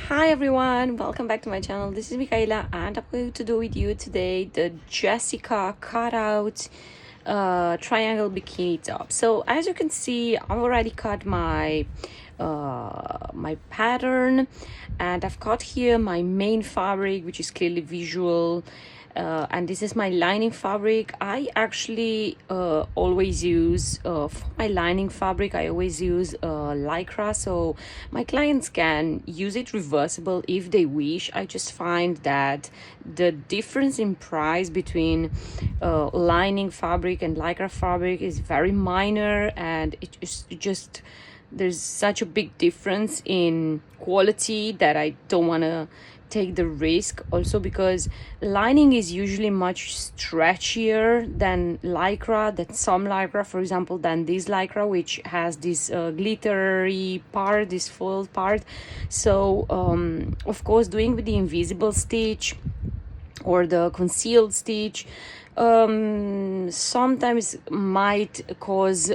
Hi everyone, welcome back to my channel. This is Michaela and I'm going to do with you today the Jessica cutout triangle bikini top. So as you can see, I've already cut my my pattern, and I've got here my main fabric, which is clearly visual. And this is my lining fabric. I actually always use for my lining fabric, I always use lycra, so my clients can use it reversible if they wish. I just find that the difference in price between lining fabric and lycra fabric is very minor, and it just there's such a big difference in quality that I don't want to take the risk. Also because lining is usually much stretchier than lycra, that some lycra, for example, than this lycra, which has this glittery part, this foil part. So of course, doing with the invisible stitch or the concealed stitch sometimes might cause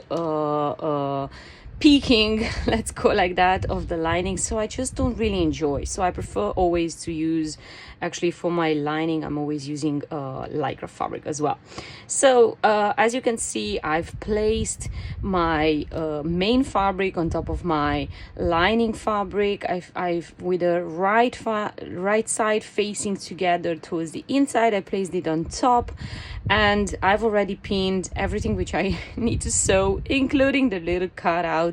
peaking, let's go like that, of the lining, so I just don't really enjoy. So I prefer always to use, actually for my lining, I'm always using lycra fabric as well. So as you can see, I've placed my main fabric on top of my lining fabric. I've with the right side facing together towards the inside, I placed it on top, and I've already pinned everything which I need to sew, including the little cutout,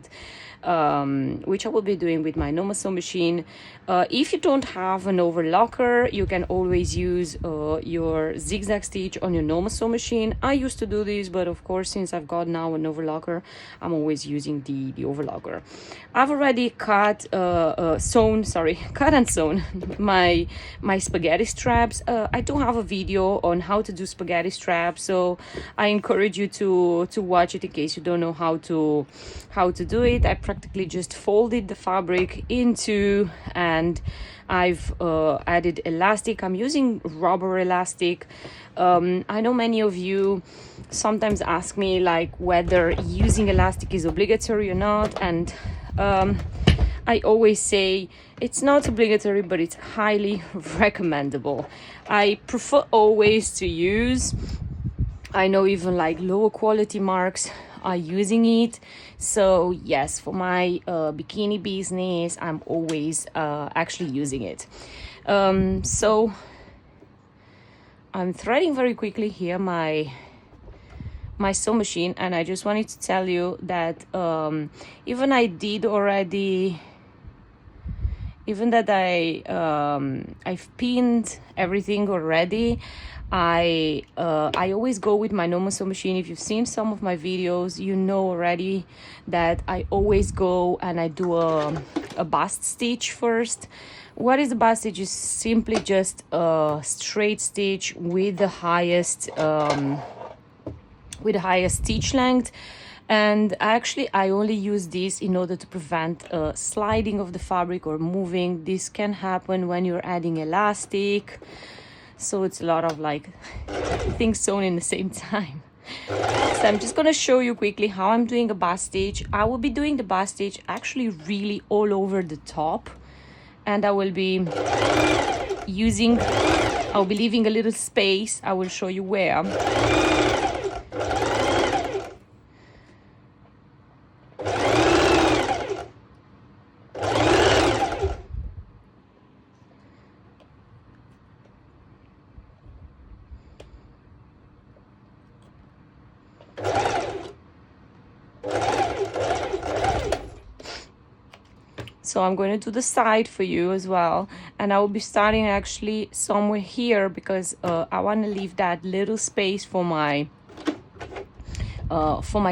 which I will be doing with my normal sew machine. If you don't have an overlocker, you can always use your zigzag stitch on your normal sew machine. I used to do this, but of course, since I've got now an overlocker, I'm always using the overlocker. I've already cut and sewn my spaghetti straps. I do have a video on how to do spaghetti straps, so I encourage you to watch it in case you don't know how to do it. I practically just folded the fabric into, and I've added elastic. I'm using rubber elastic. I know many of you sometimes ask me like whether using elastic is obligatory or not, and I always say it's not obligatory, but it's highly recommendable. I prefer always to use, I know even like lower quality marks are using it. So yes, for my bikini business, I'm always actually using it. So I'm threading very quickly here my sew machine, and I just wanted to tell you that even that I've pinned everything already, I always go with my normal sew machine. If you've seen some of my videos, you know already that I always go and I do a bust stitch first. What is the bust stitch? Is simply just a straight stitch with the highest stitch length. And actually I only use this in order to prevent sliding of the fabric or moving. This can happen when you're adding elastic, so it's a lot of like things sewn in the same time. So I'm just gonna show you quickly how I'm doing a bust stitch. I will be doing the bust stitch actually really all over the top, and I will be leaving a little space. I will show you where. So I'm going to do the side for you as well, and I will be starting actually somewhere here because I want to leave that little space for my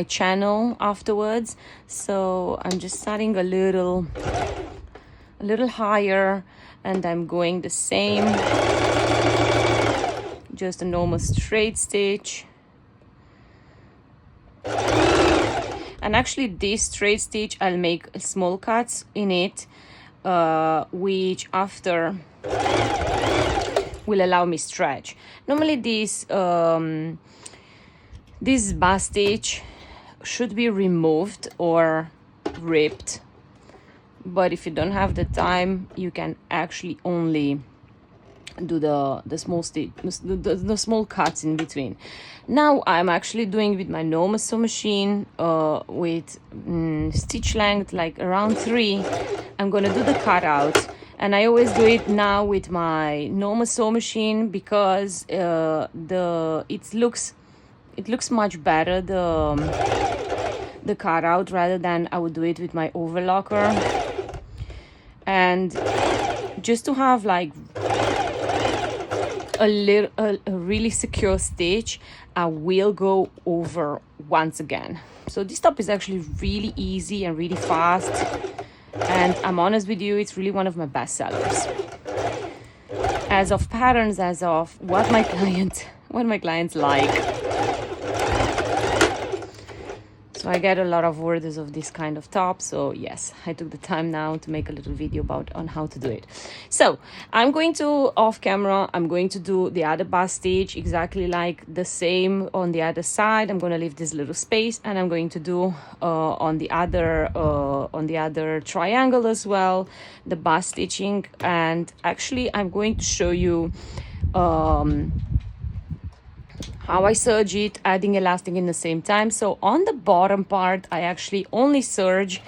channel afterwards. So I'm just starting a little higher, and I'm going the same, just a normal straight stitch. And actually this straight stitch, I'll make small cuts in it, which after will allow me stretch. Normally this bust stitch should be removed or ripped but if you don't have the time, you can actually only do the small cuts in between. Now I'm actually doing with my normal sew machine with stitch length like around 3. I'm gonna do the cutout, and I always do it now with my normal sew machine because it looks much better, the cutout, rather than I would do it with my overlocker. And just to have like a really secure stitch, I will go over once again. So this top is actually really easy and really fast, and I'm honest with you, it's really one of my best sellers. As of patterns, as of what my clients like. So I get a lot of orders of this kind of top. So yes, I took the time now to make a little video on how to do it. So I'm going to, off camera, I'm going to do the other bust stitch exactly like the same on the other side. I'm going to leave this little space, and I'm going to do on the other triangle as well, the bust stitching. And actually I'm going to show you how I serge it, adding elastic in the same time. So on the bottom part, I actually only serge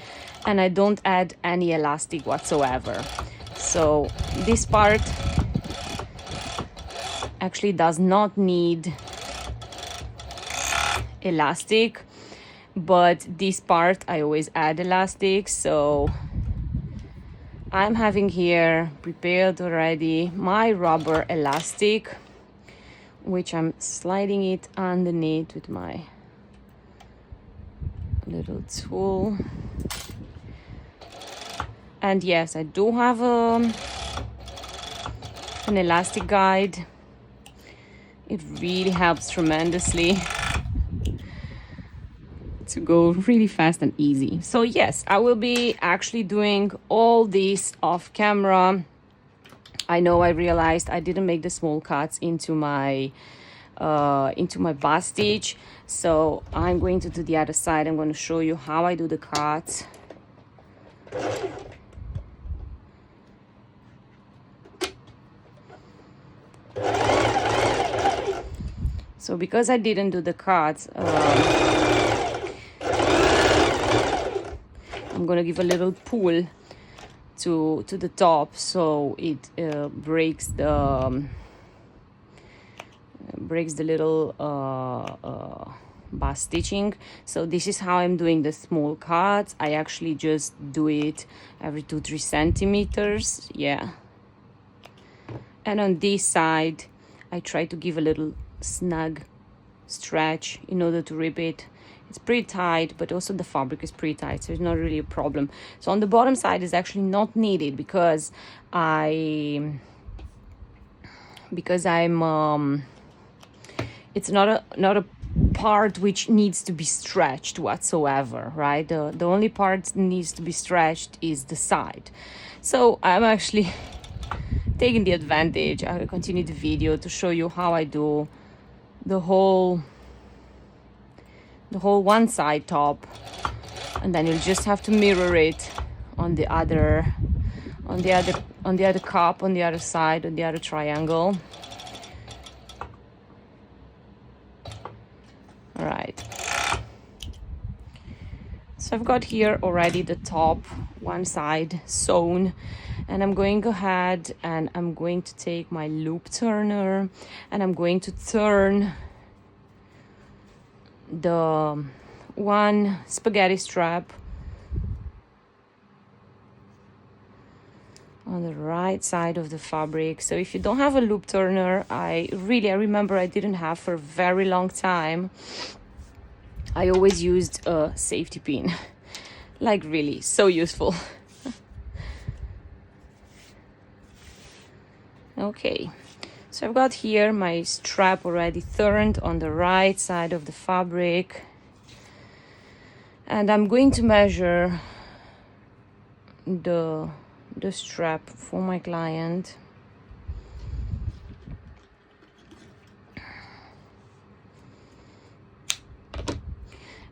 and I don't add any elastic whatsoever. So this part actually does not need elastic, but this part I always add elastic. So I'm having here prepared already my rubber elastic, which I'm sliding it underneath with my little tool. And yes, I do have an elastic guide. It really helps tremendously to go really fast and easy. So yes, I will be actually doing all this off camera. I know I realized I didn't make the small cuts into my bust stitch, so I'm going to do the other side. I'm going to show you how I do the cuts. So because I didn't do the cuts, I'm going to give a little pull to the top, so it breaks the little bust stitching. So this is how I'm doing the small cuts. I actually just do it every 2-3 centimeters, yeah. And on this side I try to give a little snug stretch in order to rip it. It's pretty tight, but also the fabric is pretty tight, so it's not really a problem. So on the bottom side is actually not needed because I'm it's not a part which needs to be stretched whatsoever, right? The only part that needs to be stretched is the side. So I'm actually taking the advantage. I will continue the video to show you how I do the whole one side top, and then you'll just have to mirror it on the other cup, on the other side, on the other triangle. All right, so I've got here already the top one side sewn, and I'm going ahead and I'm going to take my loop turner and I'm going to turn the one spaghetti strap on the right side of the fabric. So if you don't have a loop turner, I remember I didn't have for a very long time. I always used a safety pin. Like really, so useful. Okay, so I've got here my strap already turned on the right side of the fabric, and I'm going to measure the strap for my client.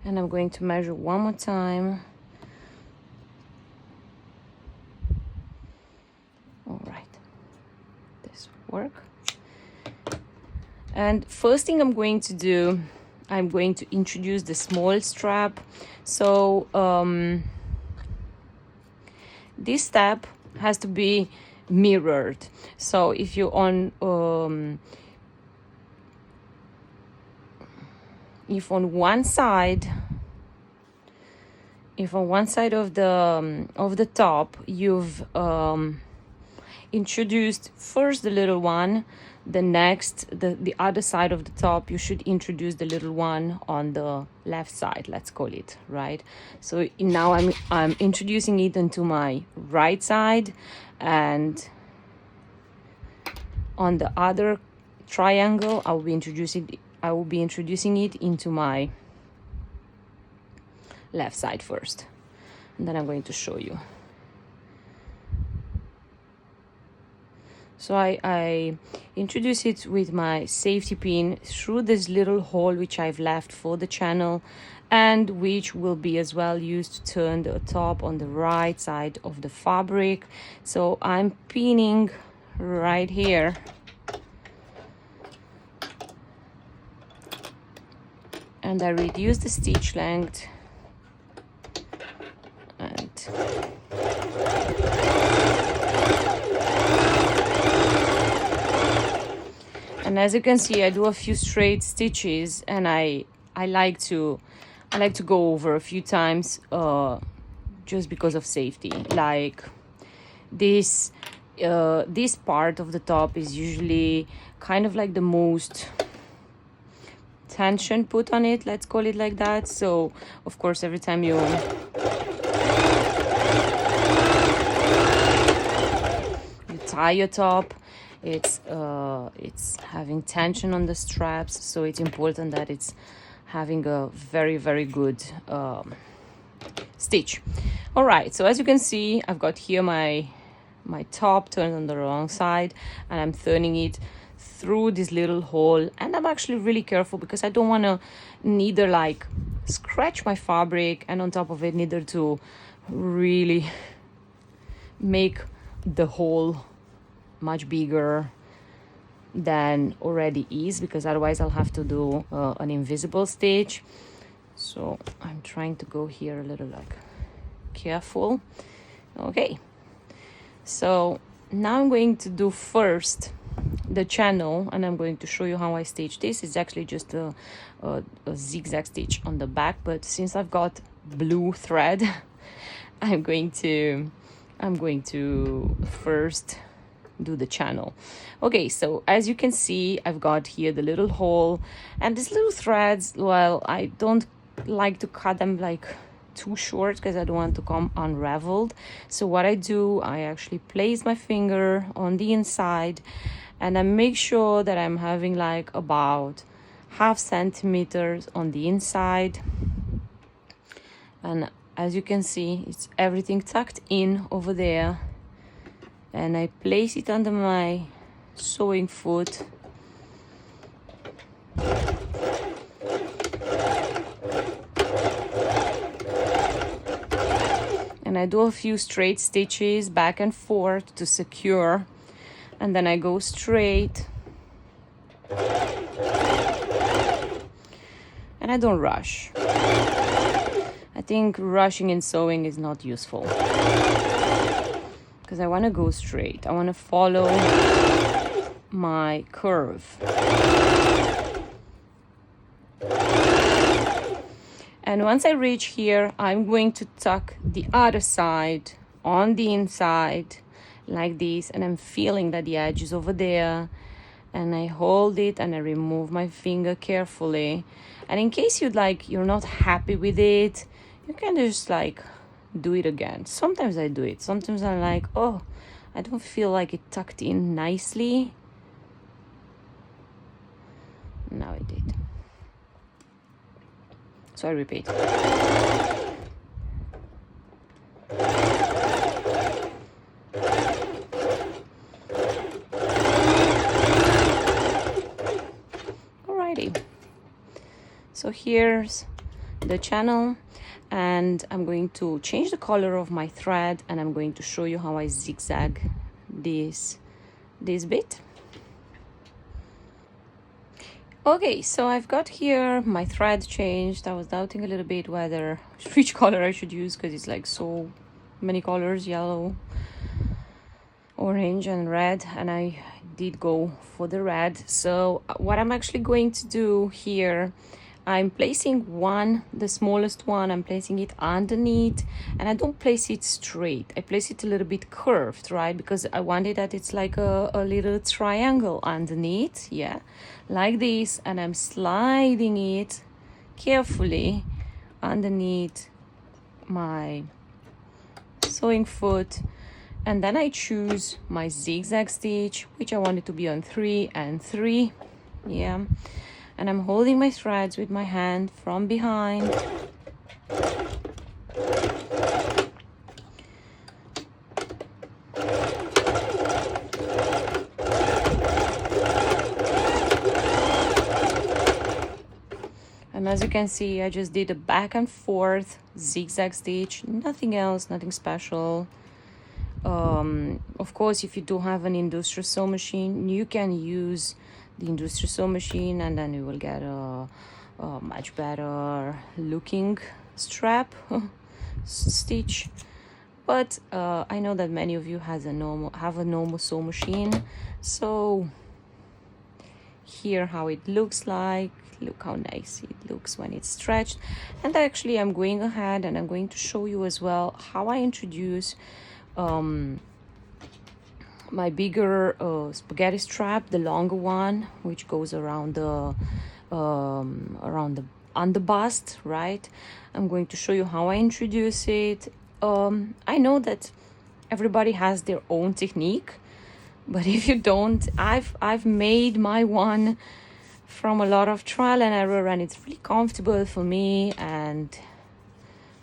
And I'm going to measure one more time. this will work. And first thing I'm going to do, I'm going to introduce the small strap. So this step has to be mirrored. So if you're on if on one side of the top you've introduced first the little one, the next the other side of the top you should introduce the little one on the left side, let's call it, right? So now I'm introducing it into my right side, and on the other triangle I will be introducing it into my left side first, and then I'm going to show you. So I introduce it with my safety pin through this little hole which I've left for the channel, and which will be as well used to turn the top on the right side of the fabric. So I'm pinning right here, and I reduce the stitch length, and as you can see I do a few straight stitches, and I like to go over a few times just because of safety. Like this part of the top is usually kind of like the most tension put on it, let's call it like that. So of course every time you tie your top, it's having tension on the straps, so it's important that it's having a very, very good stitch. All right, so as you can see I've got here my top turned on the wrong side, and I'm turning it through this little hole, and I'm actually really careful because I don't want to neither like scratch my fabric, and on top of it neither to really make the hole much bigger than already is, because otherwise I'll have to do an invisible stitch. So I'm trying to go here a little like careful. Okay, so now I'm going to do first the channel, and I'm going to show you how I stitch this. It's actually just a zigzag stitch on the back, but since I've got blue thread I'm going to first do the channel. Okay, so as you can see I've got here the little hole, and these little threads, well, I don't like to cut them like too short because I don't want to come unraveled. So what I do, I actually place my finger on the inside, and I make sure that I'm having like about ½ centimeters on the inside, and as you can see it's everything tucked in over there, and I place it under my sewing foot, and I do a few straight stitches back and forth to secure, and then I go straight, and I don't rush. I think rushing in sewing is not useful because I want to go straight. I want to follow my curve. And once I reach here, I'm going to tuck the other side on the inside like this, and I'm feeling that the edge is over there, and I hold it and I remove my finger carefully. And in case you're not happy with it, you can just like do it again. Sometimes I do it. Sometimes I'm like, oh, I don't feel like it tucked in nicely. Now it did. So I repeat. Alrighty. So here's the channel, and I'm going to change the color of my thread, and I'm going to show you how I zigzag this this bit. Okay, so I've got here my thread changed. I was doubting a little bit whether which color I should use, because it's like so many colors, yellow, orange and red, and I did go for the red. So what I'm actually going to do here, I'm placing one, the smallest one, I'm placing it underneath, and I don't place it straight. I place it a little bit curved, right? Because I wanted that it's like a little triangle underneath, yeah, like this, and I'm sliding it carefully underneath my sewing foot. And then I choose my zigzag stitch, which I want it to be on 3 and 3, yeah. And I'm holding my threads with my hand from behind. And as you can see, I just did a back and forth zigzag stitch, nothing else, nothing special. Of course, if you do have an industrial sew machine, you can use the industrial sew machine, and then you will get a much better looking strap stitch. But I know that many of you have a normal sew machine, so here how it looks like. Look how nice it looks when it's stretched. And actually I'm going ahead and I'm going to show you as well how I introduce my bigger spaghetti strap, the longer one, which goes around the underbust, right? I'm going to show you how I introduce it. I know that everybody has their own technique, but if you don't, I've made my one from a lot of trial and error, and it's really comfortable for me, and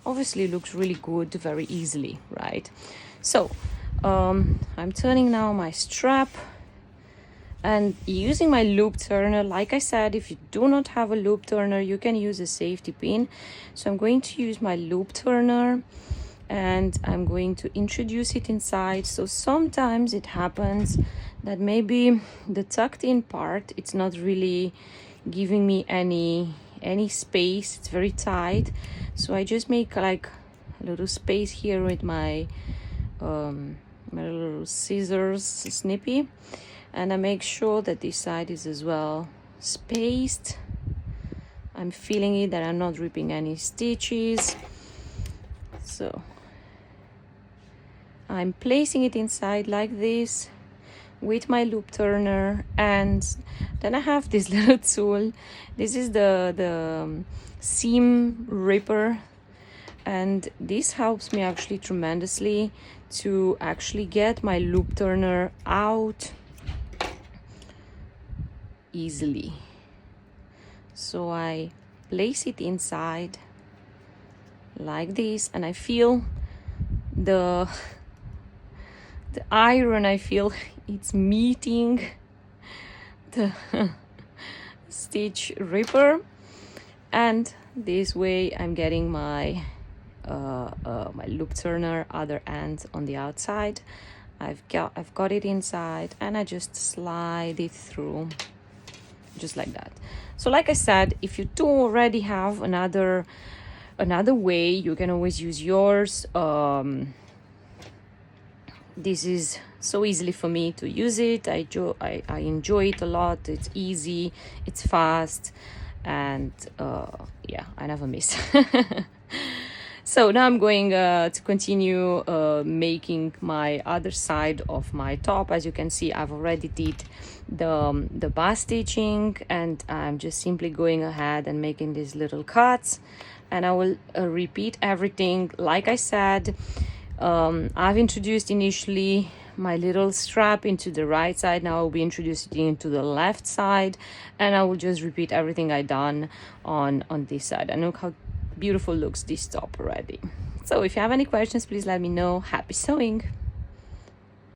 obviously looks really good very easily, right? So I'm turning now my strap and using my loop turner. Like I said, if you do not have a loop turner, you can use a safety pin. So I'm going to use my loop turner and I'm going to introduce it inside. So sometimes it happens that maybe the tucked in part, it's not really giving me any space, it's very tight. So I just make like a little space here with my my little scissors snippy, and I make sure that this side is as well spaced. I'm feeling it that I'm not ripping any stitches. So I'm placing it inside like this with my loop turner, and then I have this little tool. This is the seam ripper, and this helps me actually tremendously to actually get my loop turner out easily. So I place it inside like this, and I feel the iron, I feel it's meeting the stitch ripper, and this way I'm getting my my loop turner other end on the outside. I've got it inside, and I just slide it through just like that. So like I said, if you do already have another way, you can always use yours. This is so easily for me to use it. I enjoy it a lot. It's easy, it's fast, and yeah, I never miss. So now I'm going to continue making my other side of my top. As you can see, I've already did the bust stitching, and I'm just simply going ahead and making these little cuts, and I will repeat everything. Like I said, I've introduced initially my little strap into the right side. Now I'll be introducing into the left side, and I will just repeat everything I done on this side. And look how beautiful looks this top already. So if you have any questions, please let me know. Happy sewing!